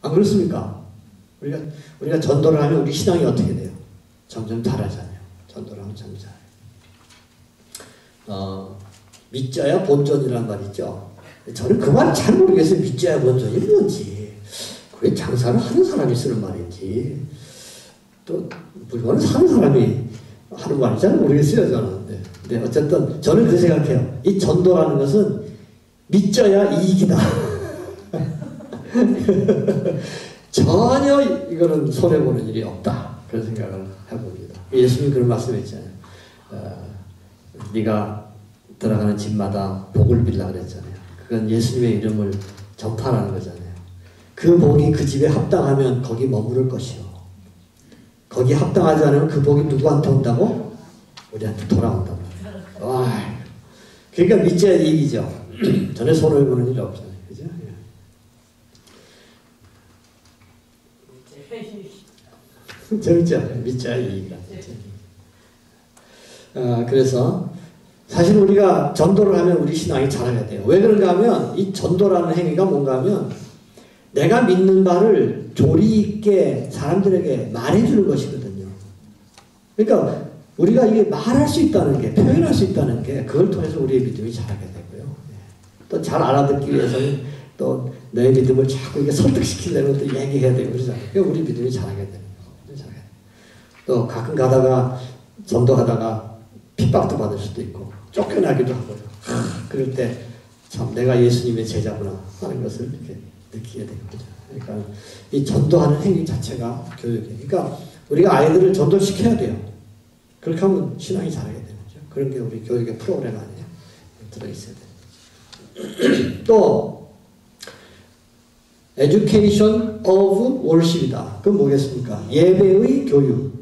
안 그렇습니까? 우리가 전도를 하면 우리 신앙이 어떻게 돼요? 점점 자라잖아요. 전도를 하면 점점 자라요. 믿자야 본전이라는 말 있죠. 저는 그 말 잘 모르겠어요. 믿자야 본전이 뭔지. 그게 장사를 하는 사람이 쓰는 말인지 또 물건을 사는 사람이 하는 말인지 잘 모르겠어요. 저는. 네, 어쨌든 저는 그렇게 생각해요. 이 전도라는 것은 믿져야 이익이다. 전혀 이거는 손해보는 일이 없다. 그런 생각을 해봅니다. 예수님이 그런 말씀했잖아요. 네가 들어가는 집마다 복을 빌라 그랬잖아요. 그건 예수님의 이름을 전파하는 거잖아요. 그 복이 그 집에 합당하면 거기 머무를 것이요. 거기 합당하지 않으면 그 복이 누구한테 온다고? 우리한테 돌아온다고. 와, 그러니까 믿자야 이익이죠. 전혀 손해보는 일이 없잖아요. 그죠? 재밌죠? 믿자야 이익이다. 그래서 사실 우리가 전도를 하면 우리 신앙이 자라야 돼요. 왜 그런가 하면 이 전도라는 행위가 뭔가 하면 내가 믿는 바를 조리 있게 사람들에게 말해주는 것이거든요. 그러니까 우리가 이게 말할 수 있다는 게, 표현할 수 있다는 게 그걸 통해서 우리의 믿음이 자라게 되고요. 또 잘 알아듣기 위해서는 또 내 믿음을 자꾸 이렇게 설득시키려면 또 얘기해야 되고 그러잖아요. 그러니까 우리 믿음이 자라게 되는 거예요. 또 가끔 가다가 전도하다가 핍박도 받을 수도 있고 쫓겨나기도 하고요. 그럴 때 참 내가 예수님의 제자구나 하는 것을 이렇게 느끼게 되는 거죠. 그러니까 이 전도하는 행위 자체가 교육이에요. 그러니까 우리가 아이들을 전도시켜야 돼요. 그렇게 하면 신앙이 자라게 되는 거죠. 그런 게 우리 교육의 프로그램 안에 들어있어야 돼요. 또 Education of Worship이다. 그건 뭐겠습니까? 예배의 교육.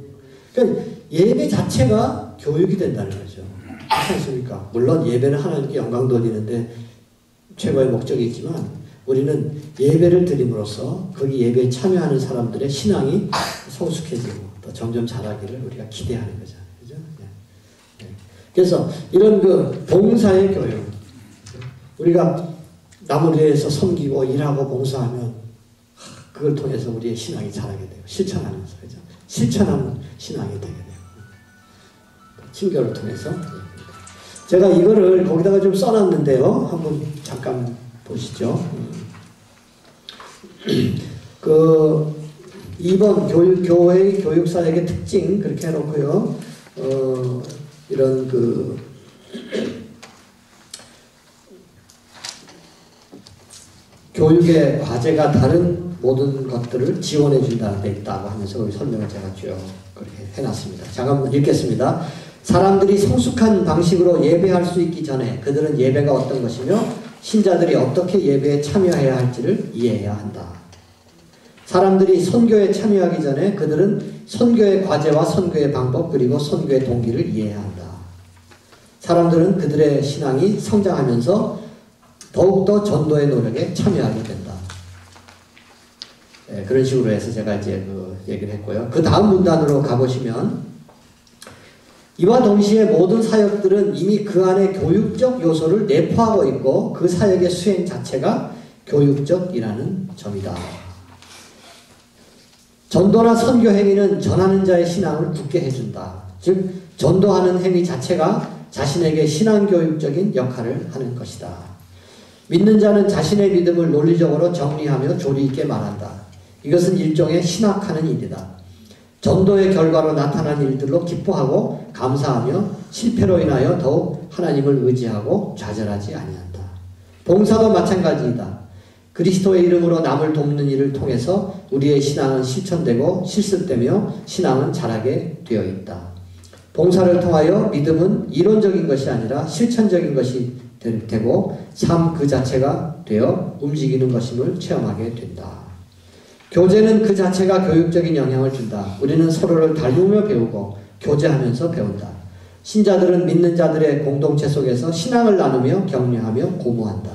그러니까 예배 자체가 교육이 된다는 거죠. 그렇지 않습니까? 물론 예배는 하나님께 영광 돌리는데 최고의 목적이 있지만 우리는 예배를 드림으로써 거기 예배에 참여하는 사람들의 신앙이 성숙해지고 또 점점 자라기를 우리가 기대하는 거죠. 그죠? 네. 그래서 이런 그 봉사의 교육, 우리가 남을 위해서 섬기고 일하고 봉사하면 그걸 통해서 우리의 신앙이 자라게 돼요. 실천하면서. 그죠? 실천하는 신앙이 되게 돼요. 친교를 통해서. 제가 이거를 거기다가 좀 써놨는데요. 한번 잠깐 보시죠. 그 2번 교회 교육사역의 특징 그렇게 해놓고요. 이런 그 교육의 과제가 다른 모든 것들을 지원해 준다는 데 있다고 하면서 여기 설명을 제가 쭉 그렇게 해놨습니다. 잠깐 읽겠습니다. 사람들이 성숙한 방식으로 예배할 수 있기 전에 그들은 예배가 어떤 것이며 신자들이 어떻게 예배에 참여해야 할지를 이해해야 한다. 사람들이 선교에 참여하기 전에 그들은 선교의 과제와 선교의 방법 그리고 선교의 동기를 이해해야 한다. 사람들은 그들의 신앙이 성장하면서 더욱더 전도의 노력에 참여하게 된다. 네, 그런 식으로 해서 제가 이제 그 얘기를 했고요. 그 다음 문단으로 가보시면 이와 동시에 모든 사역들은 이미 그 안에 교육적 요소를 내포하고 있고 그 사역의 수행 자체가 교육적이라는 점이다. 전도나 선교 행위는 전하는 자의 신앙을 굳게 해준다. 즉 전도하는 행위 자체가 자신에게 신앙교육적인 역할을 하는 것이다. 믿는 자는 자신의 믿음을 논리적으로 정리하며 조리 있게 말한다. 이것은 일종의 신학하는 일이다. 전도의 결과로 나타난 일들로 기뻐하고 감사하며 실패로 인하여 더욱 하나님을 의지하고 좌절하지 아니한다. 봉사도 마찬가지이다. 그리스도의 이름으로 남을 돕는 일을 통해서 우리의 신앙은 실천되고 실습되며 신앙은 자라게 되어 있다. 봉사를 통하여 믿음은 이론적인 것이 아니라 실천적인 것이 되고 삶 그 자체가 되어 움직이는 것임을 체험하게 된다. 교제는 그 자체가 교육적인 영향을 준다. 우리는 서로를 닮으며 배우고 교제하면서 배운다. 신자들은 믿는 자들의 공동체 속에서 신앙을 나누며 격려하며 고무한다.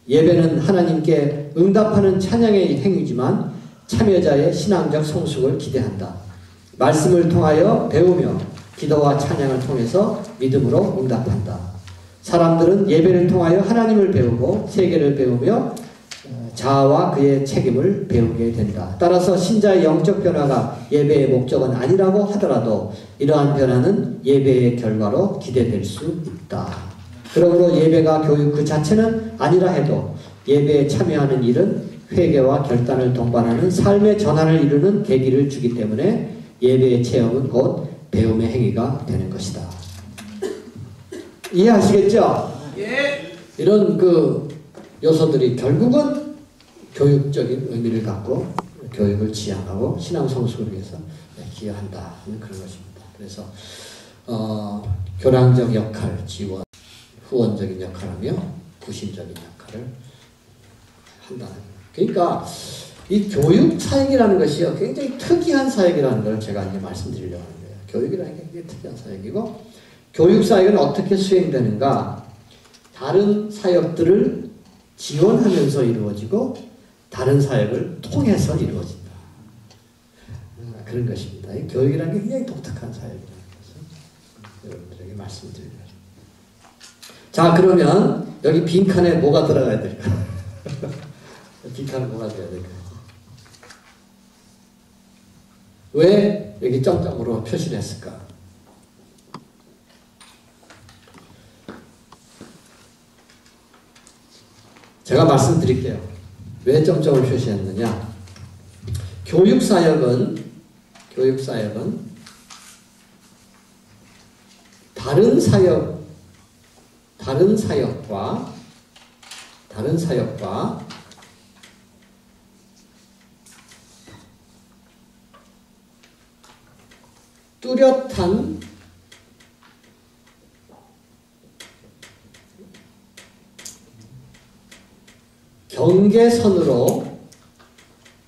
예배는 하나님께 응답하는 찬양의 행위지만 참여자의 신앙적 성숙을 기대한다. 말씀을 통하여 배우며 기도와 찬양을 통해서 믿음으로 응답한다. 사람들은 예배를 통하여 하나님을 배우고 세계를 배우며 자아와 그의 책임을 배우게 된다. 따라서 신자의 영적 변화가 예배의 목적은 아니라고 하더라도 이러한 변화는 예배의 결과로 기대될 수 있다. 그러므로 예배가 교육 그 자체는 아니라 해도 예배에 참여하는 일은 회개와 결단을 동반하는 삶의 전환을 이루는 계기를 주기 때문에 예배의 체험은 곧 배움의 행위가 되는 것이다. 이해하시겠죠? 예. 이런 요소들이 결국은 교육적인 의미를 갖고 교육을 지향하고 신앙 성숙을 위해서 기여한다. 그런 것입니다. 그래서 교량적 역할, 지원, 후원적인 역할하며 구심적인 역할을 한다는 거예요. 그러니까 이 교육 사역이라는 것이요 굉장히 특이한 사역이라는 걸 제가 이제 말씀드리려고 하는 거예요. 교육이라는 게 굉장히 특이한 사역이고 교육 사역은 어떻게 수행되는가? 다른 사역들을 지원하면서 이루어지고 다른 사역을 통해서 이루어진다. 그런 것입니다. 교육이라는 게 굉장히 독특한 사역이라는 것을 여러분들에게 말씀드립니다. 자, 그러면 여기 빈칸에 뭐가 들어가야 될까? 빈칸에 뭐가 들어가야 될까? 왜 여기 점점으로 표시를 했을까? 제가 말씀드릴게요. 왜 점점을 표시했느냐? 교육사역은 다른 사역과 뚜렷한 경계선으로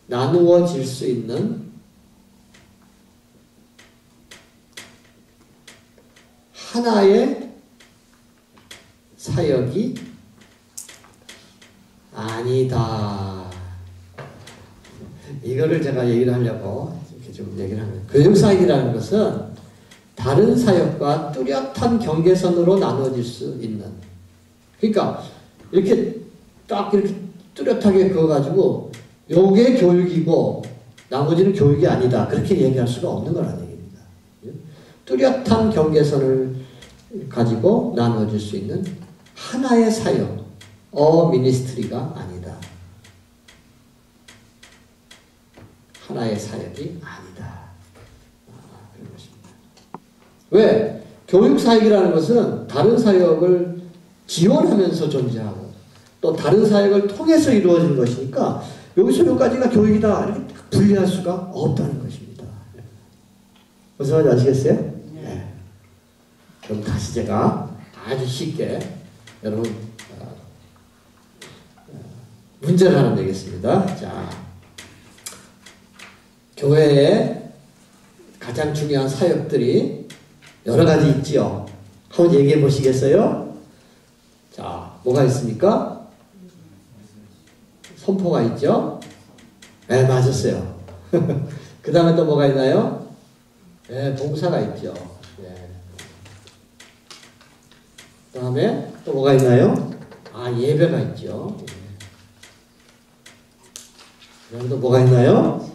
나누어질 수 있는 하나의 사역이 아니다. 이거를 제가 얘기를 하려고 이렇게 좀 얘기를 하는 거예요. 교육사역이라는 것은 다른 사역과 뚜렷한 경계선으로 나누어질 수 있는, 그러니까 이렇게 딱 이렇게 뚜렷하게 그어가지고 요게 교육이고 나머지는 교육이 아니다. 그렇게 얘기할 수가 없는 거라는 얘기입니다. 뚜렷한 경계선을 가지고 나누어질 수 있는 하나의 사역, 미니스트리가 아니다. 하나의 사역이 아니다. 그런 것입니다. 왜? 교육사역이라는 것은 다른 사역을 지원하면서 존재하고 또 다른 사역을 통해서 이루어지는 것이니까 여기서 여기까지가 교육이다 이렇게 분리할 수가 없다는 것입니다. 무슨 말인지 아시겠어요? 네. 그럼 다시 제가 아주 쉽게 여러분 문제를 하나 내겠습니다. 자, 교회에 가장 중요한 사역들이 여러 가지 있지요. 한번 얘기해 보시겠어요? 자, 뭐가 있습니까? 선포가 있죠? 네, 맞았어요. 그 다음에 또 뭐가 있나요? 네, 봉사가 있죠. 네. 그 다음에 또 뭐가 있나요? 예배가 있죠. 네. 그 다음에 또 뭐가 있나요?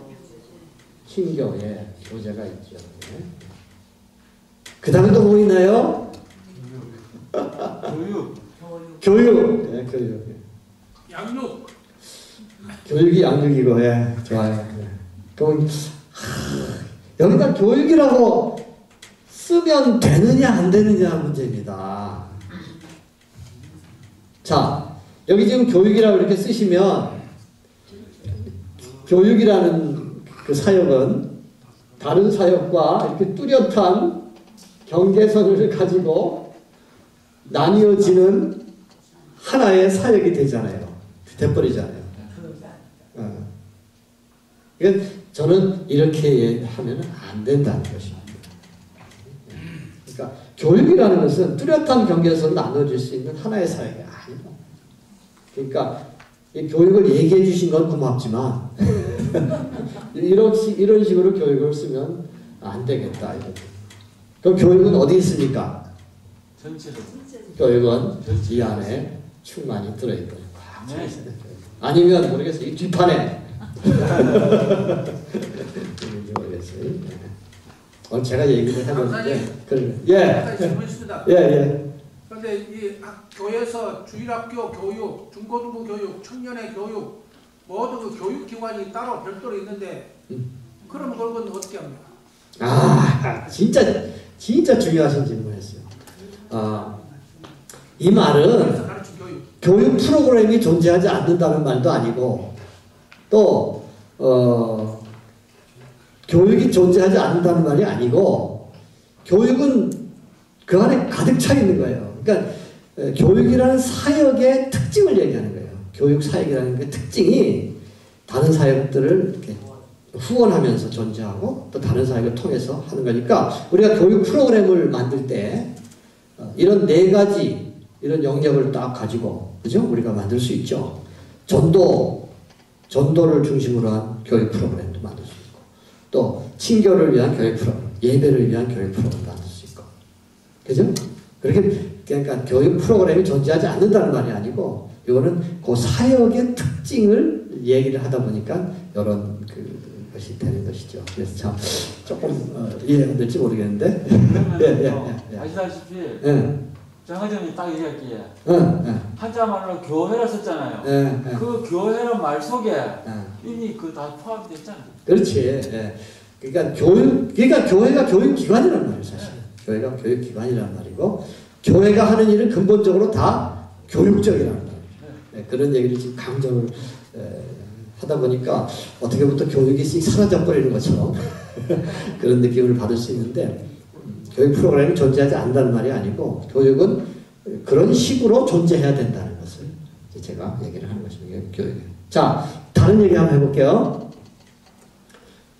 신교, 교제가 있죠. 네. 그 다음에 또 뭐 있나요? 교육. 네, 교육. 양육. 교육이 양육이고, 좋아요. 그럼 여기다 교육이라고 쓰면 되느냐 안 되느냐 문제입니다. 자, 여기 지금 교육이라고 이렇게 쓰시면 교육이라는 그 사역은 다른 사역과 이렇게 뚜렷한 경계선을 가지고 나뉘어지는 하나의 사역이 되잖아요. 돼버리잖아요. 그러니까 저는 이렇게 하면 안 된다는 것입니다. 그러니까 교육이라는 것은 뚜렷한 경계에서 나눠질 수 있는 하나의 사역이 아니에요. 그러니까 이 교육을 얘기해 주신 건 고맙지만 이런 식으로 교육을 쓰면 안 되겠다. 그럼 교육은 어디 있습니까? 전체로. 교육은 이 안에 충만히 들어있거든요. 아니면 모르겠어요. 이 뒷판에. 모르겠어요. 오늘 제가 얘기를 해봤는데. 예. 질문 있습니다. 예. 그런데 이 교회에서 주일학교 교육, 중고등부 교육, 청년의 교육, 모든 그 교육기관이 따로 별도로 있는데 그럼 그건 어떻게 합니까? 아, 진짜 중요하신 질문이었어요. 이 말은 교육 프로그램이 존재하지 않는다는 말도 아니고 또 교육이 존재하지 않는다는 말이 아니고 교육은 그 안에 가득 차 있는 거예요. 그러니까 교육이라는 사역의 특징을 얘기하는 거예요. 교육 사역이라는 그 특징이 다른 사역들을 이렇게 후원하면서 존재하고 또 다른 사역을 통해서 하는 거니까 우리가 교육 프로그램을 만들 때 이런 네 가지 이런 영역을 딱 가지고 그죠? 우리가 만들 수 있죠. 전도를 중심으로 한 교육 프로그램도 만들 수 있고 또 친교를 위한 교육 프로그램, 예배를 위한 교육 프로그램도 만들 수 있고 그죠? 그러니까 교육 프로그램이 존재하지 않는다는 말이 아니고 이거는 그 사역의 특징을 얘기를 하다 보니까 이런 것이 되는 것이죠. 그래서 참 조금 이해가 될지 모르겠는데. 아시다시피 예. 장하정이 딱 얘기할게요. 한자말로 교회라 썼잖아요. 그 교회란 말 속에 이미 그 다 포함됐잖아요. 그렇지. 예. 그러니까 교회가 교육기관이란 말이에요, 사실. 교회가 교육기관이란 말이고 교회가 하는 일은 근본적으로 다 교육적이라는 말이에요. 예, 그런 얘기를 지금 강조를 하다 보니까 어떻게 보면 또 교육이 사라져버리는 것처럼 그런 느낌을 받을 수 있는데 교육 프로그램이 존재하지 않는다는 말이 아니고 교육은 그런 식으로 존재해야 된다는 것을 제가 얘기를 하는 것입니다. 교육. 자, 다른 얘기 한번 해볼게요.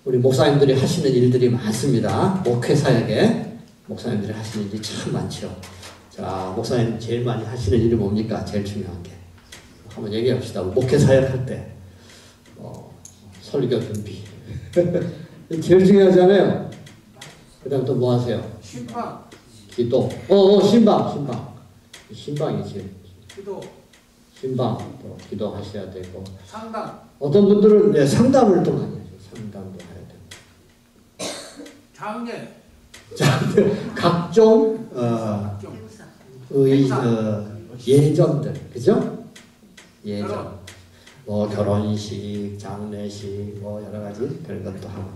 우리 목사님들이 하시는 일들이 많습니다. 목회 사역에 목사님들이 하시는 일이 참 많죠. 자, 목사님 제일 많이 하시는 일이 뭡니까? 제일 중요한 게. 한번 얘기합시다. 목회 사역할 때 설교 준비. 제일 중요하잖아요. 그 다음 또 뭐 하세요? 신방. 기도. 신방이지. 기도. 신방. 또 기도하셔야 되고. 상담. 어떤 분들은 상담을 또 많이 하죠. 상담도 해야 되고. 장례. 각종 예전들. 그죠? 예전. 뭐 결혼식, 장례식, 뭐 여러 가지 그런 것도 하고.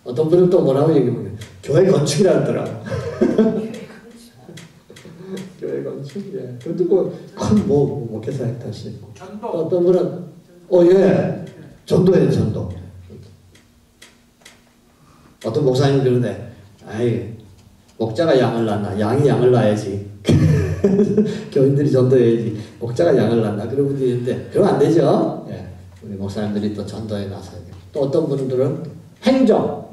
어떤 분은 또 뭐라고 얘기하면 교회 건축이라 하더라고. 교회 건축, 예. 그것도 뭐 목회사 다시. 전도. 어떤 분은 예, 전도예요, 전도. 어떤 목사님 그러는데, 목자가 양을 낳나? 양이 양을 낳아야지. 교인들이 전도해야지. 목자가 양을 낳나? 그런 분들이 있는데, 그러면 안 되죠. 예. 우리 목사님들이 또 전도에 나서야 돼요. 또 어떤 분들은 행정.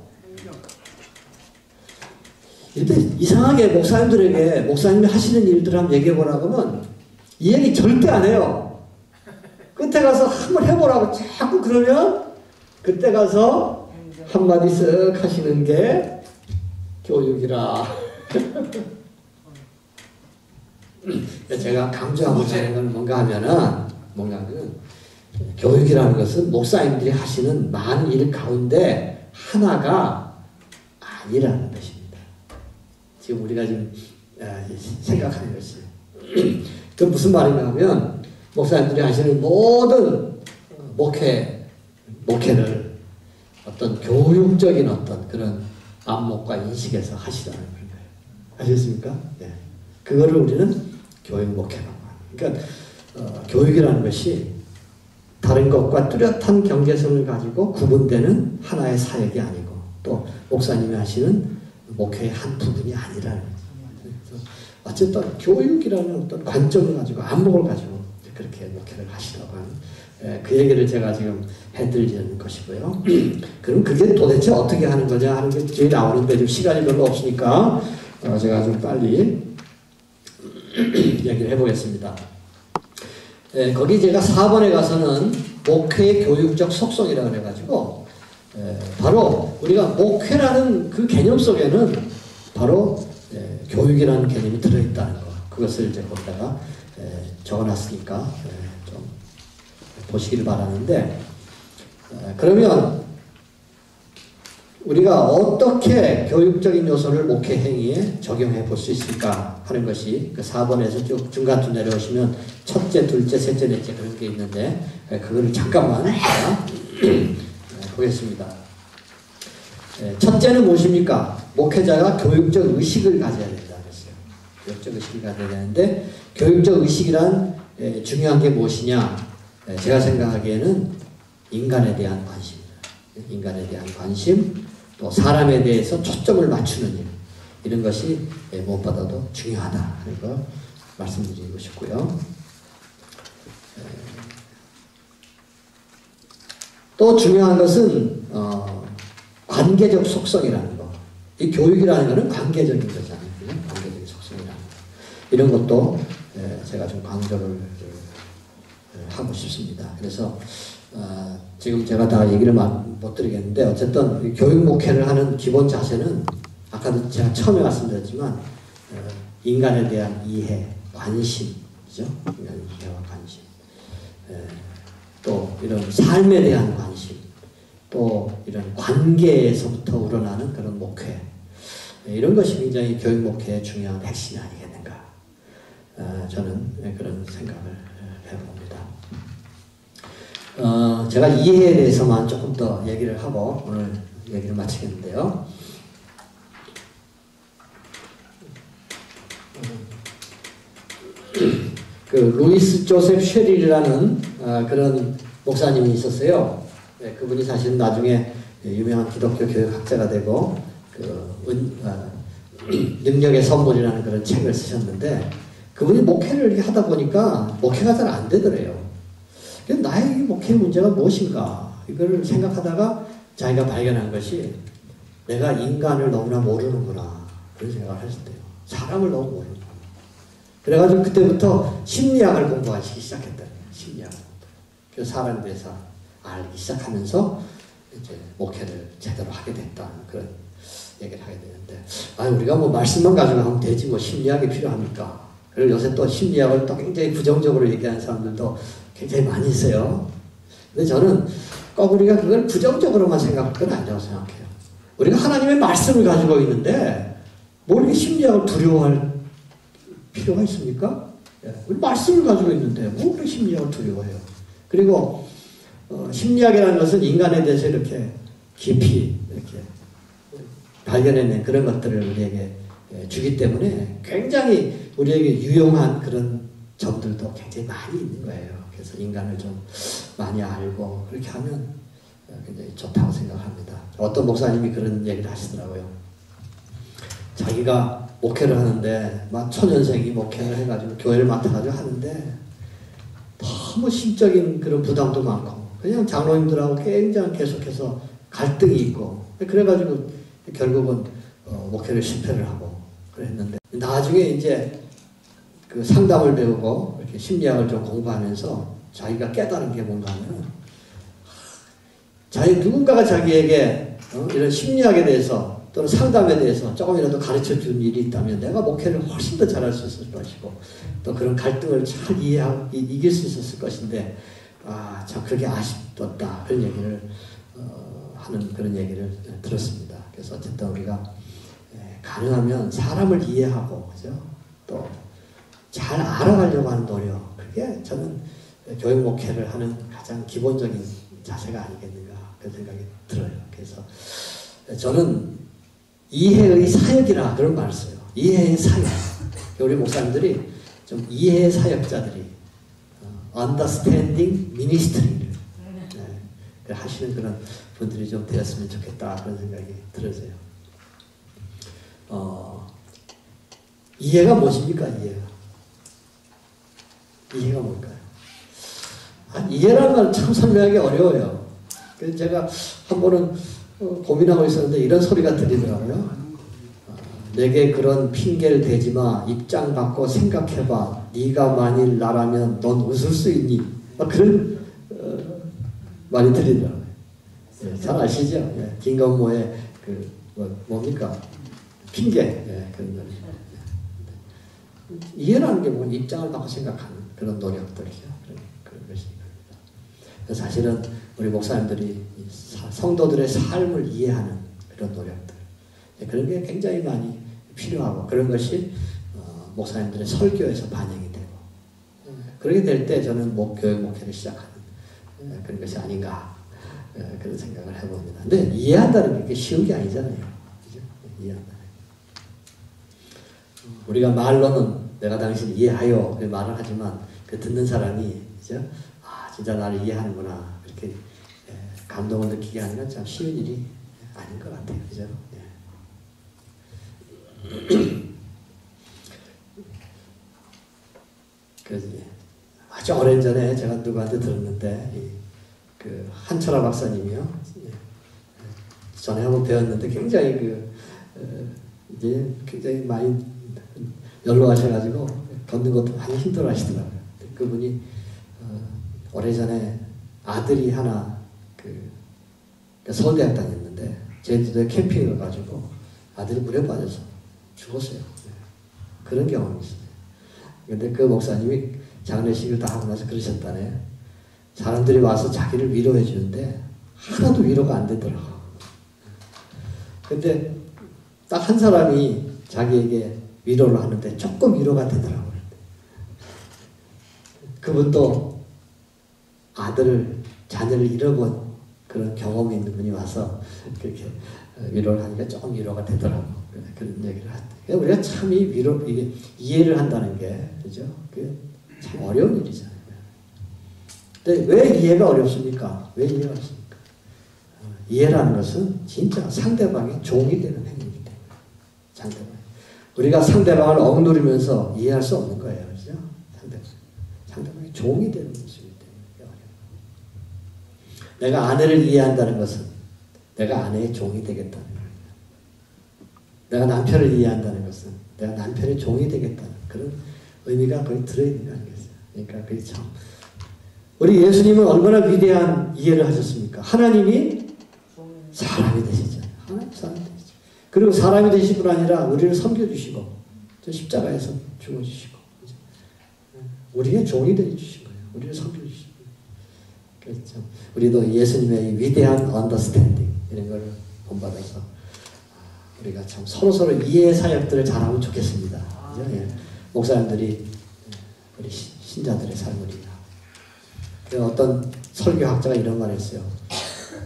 근데 이상하게 목사님이 하시는 일들을 한번 얘기해보라고 하면 이 얘기 절대 안 해요. 끝에 가서 한번 해보라고 자꾸 그러면 그때 가서 한마디 쓱 하시는 게 교육이라. 제가 강조하고 있는 건 뭔가 하면은 교육이라는 것은 목사님들이 하시는 많은 일 가운데 하나가 아니라는 것입니다. 지금 우리가 지금 생각하는 것이. 그 무슨 말인가 하면 목사님들이 하시는 모든 목회를 어떤 교육적인 어떤 그런 안목과 인식에서 하시라는 거예요. 아셨습니까? 네. 그거를 우리는 교육 목회라고 합니다. 그러니까 교육이라는 것이 다른 것과 뚜렷한 경계선을 가지고 구분되는 하나의 사역이 아니고 또 목사님이 하시는 목회의 한 부분이 아니라는 거죠. 어쨌든 교육이라는 어떤 관점을 가지고 안목을 가지고 그렇게 목회를 하시라고 하는 그 얘기를 제가 지금 해드리는 것이고요. 그럼 그게 도대체 어떻게 하는 거냐 하는 게 뒤에 나오는데 지금 시간이 별로 없으니까 제가 좀 빨리 얘기를 해보겠습니다. 거기 제가 4번에 가서는 목회의 교육적 속성이라고 해가지고 바로 우리가 목회라는 그 개념 속에는 바로 교육이라는 개념이 들어있다는 거. 그것을 이제 거기다가 적어놨으니까 좀 보시길 바라는데, 그러면 우리가 어떻게 교육적인 요소를 목회 행위에 적용해 볼 수 있을까 하는 것이 그 4번에서 쭉 중간쯤 내려오시면 첫째, 둘째, 셋째, 넷째 그런 게 있는데, 그거를 잠깐만 보겠습니다. 첫째는 무엇입니까? 목회자가 교육적 의식을 가져야 된다 그랬어요. 교육적 의식을 가져야 되는데, 교육적 의식이란 중요한 게 무엇이냐? 제가 생각하기에는 인간에 대한 관심입니다. 인간에 대한 관심, 또 사람에 대해서 초점을 맞추는 일, 이런 것이 무엇보다도 중요하다 하는 거 말씀드리고 싶고요. 또 중요한 것은 관계적 속성이라는 거. 이 교육이라는 것은 관계적인 거잖아요. 관계적인 속성이라는 거. 이런 것도 제가 좀 강조를 하고 싶습니다. 그래서 지금 제가 다 얘기를 못 드리겠는데, 어쨌든 교육 목회를 하는 기본 자세는 아까도 제가 처음에 말씀드렸지만 인간에 대한 이해, 관심이죠. 인간의 이해와 관심. 또 이런 삶에 대한 관심, 또 이런 관계에서부터 우러나는 그런 목회, 이런 것이 굉장히 교육 목회의 중요한 핵심이 아니겠는가, 저는 그런 생각을 해봅니다. 제가 이해에 대해서만 조금 더 얘기를 하고 오늘 얘기를 마치겠는데요. 그 루이스 조셉 쉐릴이라는 그런 목사님이 있었어요. 그분이 사실 나중에 유명한 기독교 교육학자가 되고 능력의 선물이라는 그런 책을 쓰셨는데, 그분이 목회를 이렇게 하다 보니까 목회가 잘 안 되더래요. 나의 목회 문제가 무엇인가 이걸 생각하다가 자기가 발견한 것이, 내가 인간을 너무나 모르는구나 그런 생각을 하셨대요. 사람을 너무 모르는구나. 그래가지고 그때부터 심리학을 공부하기 시작했대요. 심리학을. 그래서 사람에 대해서 알기 시작하면서 이제 목회를 제대로 하게 됐다 그런 얘기를 하게 되는데, 우리가 뭐 말씀만 가지고 하면 되지 뭐 심리학이 필요합니까? 그리고 요새 또 심리학을 또 굉장히 부정적으로 얘기하는 사람들도 굉장히 많이 있어요. 근데 저는 꼭 우리가 그걸 부정적으로만 생각할 건 아니라고 생각해요. 우리가 하나님의 말씀을 가지고 있는데 뭘 이렇게 심리학을 두려워할 필요가 있습니까? 우리 말씀을 가지고 있는데 뭐 그렇게 심리학을 두려워해요. 그리고 심리학이라는 것은 인간에 대해서 이렇게 깊이 이렇게 발견해낸 그런 것들을 우리에게 주기 때문에 굉장히 우리에게 유용한 그런 점들도 굉장히 많이 있는 거예요. 그래서 인간을 좀 많이 알고 그렇게 하면 굉장히 좋다고 생각합니다. 어떤 목사님이 그런 얘기를 하시더라고요. 자기가 목회를 하는데 막 초년생이 목회를 해가지고 교회를 맡아가지고 하는데 너무 심적인 그런 부담도 많고 그냥 장로님들하고 굉장히 계속해서 갈등이 있고 그래가지고 결국은 목회를 실패를 하고 그랬는데, 나중에 이제 그 상담을 배우고 이렇게 심리학을 좀 공부하면서 자기가 깨달은 게 뭔가 하면, 누군가가 자기에게 이런 심리학에 대해서 또는 상담에 대해서 조금이라도 가르쳐 준 일이 있다면 내가 목회를 훨씬 더 잘할 수 있을 것이고 또 그런 갈등을 잘 이해하고 이길 수 있었을 것인데, 참 그렇게 아쉽다 그런 얘기를 하는 그런 얘기를 들었습니다. 그래서 어쨌든 우리가 가능하면 사람을 이해하고 그죠? 또 잘 알아가려고 하는 노력, 그게 저는 교육 목회를 하는 가장 기본적인 자세가 아니겠는가 그런 생각이 들어요. 그래서 저는 이해의 사역이라 그런 말을 써요. 이해의 사역. 우리 목사님들이 좀 이해의 사역자들이 understanding ministry를 하시는 그런 분들이 좀 되었으면 좋겠다 그런 생각이 들어서요. 이해가 무엇입니까? 이해가 뭘까요? 이해라는 말 참 설명하기 어려워요. 그래서 제가 한 번은 고민하고 있었는데 이런 소리가 들리더라고요. 내게 그런 핑계를 대지 마. 입장 바꿔 생각해봐. 네가 만일 나라면 넌 웃을 수 있니? 그런 말이 들리더라고요. 잘 아시죠? 김건모의 뭡니까? 핑계. 그런 거. 이해라는 게 뭐 입장을 바꿔 생각하는 그런 노력들이죠. 그런 것이 겁니다. 사실은 우리 목사님들이 성도들의 삶을 이해하는 그런 노력들, 그런 게 굉장히 많이 필요하고, 그런 것이 목사님들의 설교에서 반영이 되고, 그렇게 될 때 저는 교육 목회를 시작하는 그런 것이 아닌가, 그런 생각을 해봅니다. 근데 이해한다는 게 쉬운 게 아니잖아요. 그죠? 이해한다는. 우리가 말로는 내가 당신 이해하여 말을 하지만 그 듣는 사람이, 그죠? 아, 진짜 나를 이해하는구나, 이렇게 감동을 느끼게 하는 건 참 쉬운 일이 아닌 것 같아요. 그죠? 그래서 아주 오랜 전에 제가 누구한테 들었는데, 그 한철아 박사님이요. 전에 한번 배웠는데 굉장히 이제 굉장히 많이 연로하셔가지고 걷는 것도 많이 힘들어하시더라고요. 그분이 오래전에 아들이 하나 서울대학 다녔는데 제주도에 캠핑을 가지고 아들이 물에 빠져서 죽었어요. 그런 경험이 있어요. 근데 그 목사님이 장례식을 다 하고 나서 그러셨다네. 사람들이 와서 자기를 위로해 주는데 하나도 위로가 안 되더라고. 근데 딱 한 사람이 자기에게 위로를 하는데 조금 위로가 되더라고요. 그분도 자녀를 잃어본 그런 경험이 있는 분이 와서 그렇게 위로를 하니까 조금 위로가 되더라고. 그런 얘기를 하죠. 우리가 참 이게 이해를 한다는 게, 그죠? 그게 참 어려운 일이잖아요. 근데 왜 이해가 어렵습니까? 왜 이해가 어렵습니까? 이해라는 것은 진짜 상대방의 종이 되는 행위이기 때문에. 우리가 상대방을 억누르면서 이해할 수 없는 거예요. 그죠? 상대방의 종이 되는 모습이기 때문에 어려워요. 내가 아내를 이해한다는 것은 내가 아내의 종이 되겠다는 거예요. 내가 남편을 이해한다는 것은 내가 남편의 종이 되겠다는 그런 의미가 거의 들어있는 거 아니겠어요? 그러니까 그게 참, 우리 예수님은 얼마나 위대한 이해를 하셨습니까? 하나님이 사람이 되시잖아요. 하나님 사람이 되시죠. 그리고 사람이 되실 뿐 아니라 우리를 섬겨주시고 저 십자가에서 죽어주시고 우리의 종이 되어주신 거예요. 우리를 섬겨주신 거예요. 그래서 참 우리도 예수님의 위대한 언더스탠딩 이런 걸 본받아서 우리가 참 서로서로 이해의 사역들을 잘하면 좋겠습니다. 그죠? 예. 목사님들이 우리 신자들의 삶을 어떤 설교학자가 이런 말을 했어요.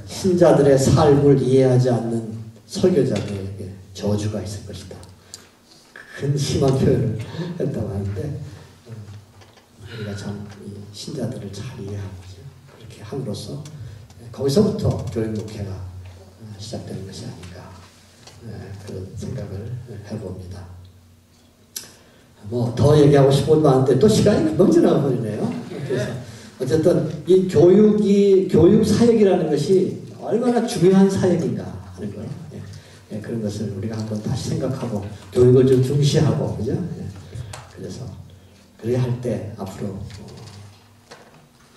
신자들의 삶을 이해하지 않는 설교자들에게 저주가 있을 것이다. 큰 심한 표현을 했다고 하는데, 우리가 참 신자들을 잘 이해하고 그렇게 함으로써 거기서부터 교육 목회가 시작되는 것이 아닌가, 그런 생각을 해봅니다. 뭐 더 얘기하고 싶은 건 많은데 또 시간이 금방 지나가 버리네요. 그래서 어쨌든 이 교육 사역이라는 것이 얼마나 중요한 사역인가 하는 거예요. 예, 그런 것을 우리가 한번 다시 생각하고 교육을 좀 중시하고, 그죠? 예, 그래서 그래야 할 때 앞으로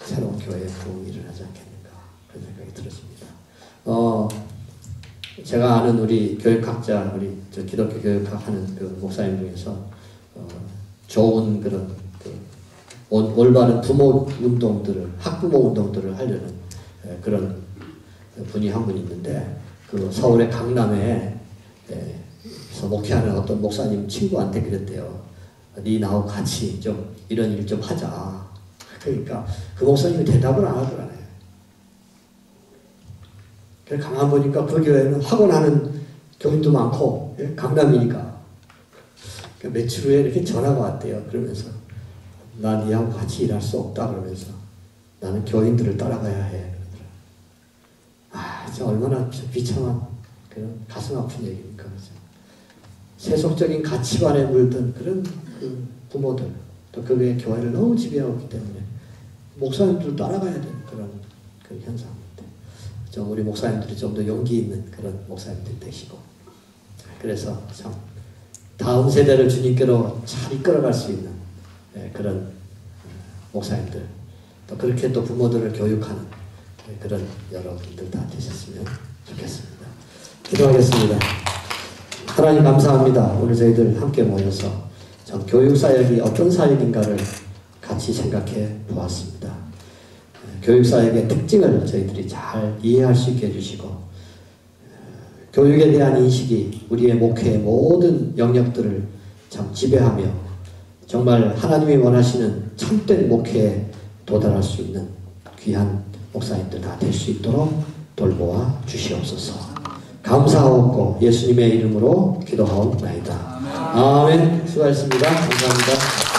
새로운 교회의 부흥이 일어나지 않겠는가 그런 생각이 들었습니다. 제가 아는 우리 교육학자, 우리 기독교 교육학 하는 그 목사님 중에서 좋은 그런 올바른 부모 운동들을, 학부모 운동들을 하려는 그런 분이 한 분 있는데, 그 서울의 강남에 목회하는 어떤 목사님 친구한테 그랬대요. 네 나하고 같이 좀 이런 일 좀 하자. 그러니까 그 목사님이 대답을 안 하더라네. 그래서 가만 보니까 그 교회는 학원하는 교인도 많고, 강남이니까. 며칠 후에 이렇게 전화가 왔대요. 그러면서 나 니하고 같이 일할 수 없다 그러면서 나는 교인들을 따라가야 해. 진짜 얼마나 비참한 그런 가슴 아픈 얘기입니까? 그렇죠? 세속적인 가치관에 물든 그런 그 부모들, 또 그게 교회를 너무 지배하고 있기 때문에 목사님들도 따라가야 되는 그런 현상입니다. 좀 우리 목사님들이 좀 더 용기 있는 그런 목사님들이 되시고, 그래서 참 다음 세대를 주님께로 잘 이끌어갈 수 있는 그런 목사님들, 또 그렇게 또 부모들을 교육하는 그런 여러분들 다 되셨으면 좋겠습니다. 기도하겠습니다. 하나님 감사합니다. 오늘 저희들 함께 모여서 참 교육사역이 어떤 사역인가를 같이 생각해 보았습니다. 교육사역의 특징을 저희들이 잘 이해할 수 있게 해주시고 교육에 대한 인식이 우리의 목회의 모든 영역들을 참 지배하며 정말 하나님이 원하시는 참된 목회에 도달할 수 있는 귀한 목사님들 다 될 수 있도록 돌보아 주시옵소서. 감사하옵고 예수님의 이름으로 기도하옵나이다. 아멘. 수고하셨습니다. 감사합니다.